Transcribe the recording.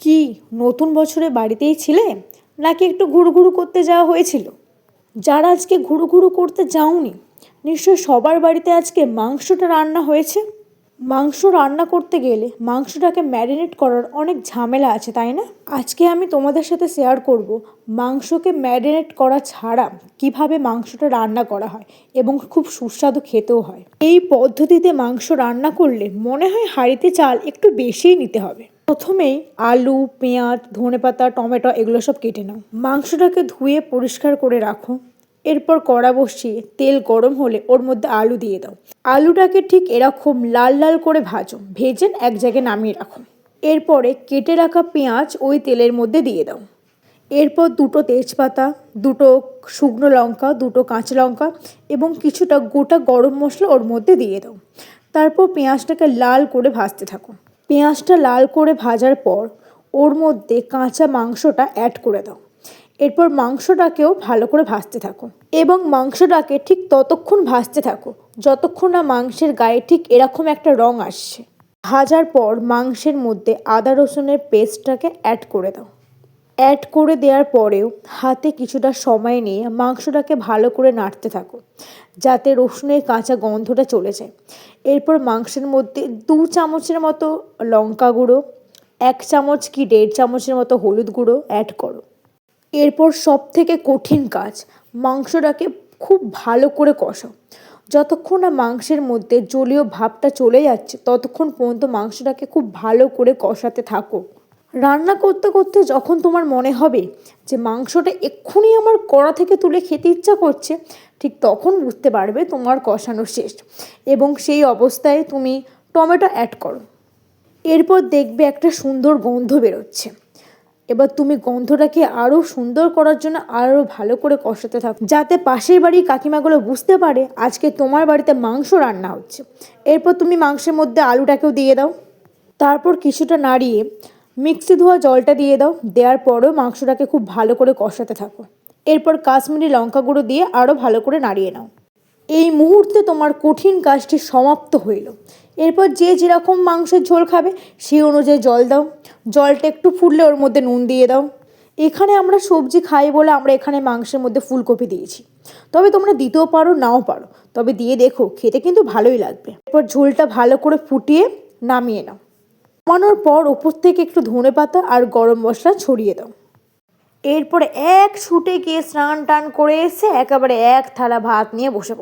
কি নতুন বছরে বাড়িতেই ছিলে নাকি একটু ঘুরুঘুরু করতে যাওয়া হয়েছিল? যারা আজকে ঘুরুঘুরু করতে যাওনি, নিশ্চয় সবার বাড়িতে আজকে মাংসটা রান্না হয়েছে। মাংস রান্না করতে গেলে মাংসটাকে ম্যারিনেট করার অনেক ঝামেলা আছে, তাই না? আজকে আমি তোমাদের সাথে শেয়ার করব মাংসকে ম্যারিনেট করা ছাড়া কিভাবে মাংসটা রান্না করা হয় এবং খুব সুস্বাদু খেতেও হয়। এই পদ্ধতিতে মাংস রান্না করলে মনে হয় হাঁড়িতে চাল একটু বেশিই নিতে হবে। প্রথমেই আলু, পেঁয়াজ, ধনেপাতা, টমেটো এগুলো সব কেটে নাও। মাংসটাকে ধুয়ে পরিষ্কার করে রাখো। এরপর কড়া বসিয়ে তেল গরম হলে ওর মধ্যে আলু দিয়ে দাও। আলুটাকে ঠিক এরকম লাল লাল করে ভাজো, ভেজে এক জায়গায় নামিয়ে রাখো। এরপরে কেটে রাখা পেঁয়াজ ওই তেলের মধ্যে দিয়ে দাও। এরপর দুটো তেজপাতা, দুটো শুকনো লঙ্কা, দুটো কাঁচা লঙ্কা এবং কিছুটা গোটা গরম মশলা ওর মধ্যে দিয়ে দাও। তারপর পেঁয়াজটাকে লাল করে ভাজতে থাকো। পেঁয়াজটা লাল করে ভাজার পর ওর মধ্যে কাঁচা মাংসটা অ্যাড করে দাও। এরপর মাংসটাকেও ভালো করে ভাজতে থাকো এবং মাংসটাকে ঠিক ততক্ষণ ভাজতে থাকো যতক্ষণ না মাংসের গায়ে ঠিক এরকম একটা রং আসছে। ভাজার পর মাংসের মধ্যে আদা রসুনের পেস্টটাকে অ্যাড করে দাও। অ্যাড করে দেওয়ার পরেও হাতে কিছুটা সময় নিয়ে মাংসটাকে ভালো করে নাড়তে থাকো যাতে রসুনের কাঁচা গন্ধটা চলে যায়। এরপর মাংসের মধ্যে 2 চামচের মতো লঙ্কা গুঁড়ো, 1 চামচ কি 1.5 চামচের মতো হলুদ গুঁড়ো অ্যাড করো। এরপর সব থেকে কঠিন কাজ, মাংসটাকে খুব ভালো করে কষাও। যতক্ষণ না মাংসের মধ্যে জলীয় ভাবটা চলে যাচ্ছে ততক্ষণ পর্যন্ত মাংসটাকে খুব ভালো করে কষাতে থাকো। রান্না করতে করতে যখন তোমার মনে হবে যে মাংসটা এক্ষুনি আমার কড়া থেকে তুলে খেতে ইচ্ছা করছে, ঠিক তখন বুঝতে পারবে তোমার কষানো শেষ এবং সেই অবস্থায় তুমি টমেটো অ্যাড করো। এরপর দেখবে একটা সুন্দর গন্ধ বেরোচ্ছে। এবার তুমি গন্ধটাকে আরও সুন্দর করার জন্য আরও ভালো করে কষাতে থাকো যাতে পাশের বাড়ির কাকিমাগুলো বুঝতে পারে আজকে তোমার বাড়িতে মাংস রান্না হচ্ছে। এরপর তুমি মাংসের মধ্যে আলুটাকেও দিয়ে দাও। তারপর কিছুটা নাড়িয়ে মিক্সি ধোয়া জলটা দিয়ে দাও। দেওয়ার পরেও মাংসটাকে খুব ভালো করে কষাতে থাকো। এরপর কাশ্মীরি লঙ্কা গুঁড়ো দিয়ে আরও ভালো করে নাড়িয়ে নাও। এই মুহূর্তে তোমার কঠিন কাজটি সমাপ্ত হইল। এরপর যে যেরকম মাংসের ঝোল খাবে সেই অনুযায়ী জল দাও। জলটা একটু ফুটলে ওর মধ্যে নুন দিয়ে দাও। এখানে আমরা সবজি খাই বলে আমরা এখানে মাংসের মধ্যে ফুলকপি দিয়েছি, তবে তোমরা দিতেও পারো নাও পারো, তবে দিয়ে দেখো, খেতে কিন্তু ভালোই লাগবে। এরপর ঝোলটা ভালো করে ফুটিয়ে নামিয়ে নাও। নামানোর পর ওপর থেকে একটু ধনেপাতা আর গরম মশলা ছড়িয়ে দাও। এরপরে এক ছুটে গিয়ে স্নান টান করে এসে একেবারে এক থালা ভাত নিয়ে বসে পড়ো।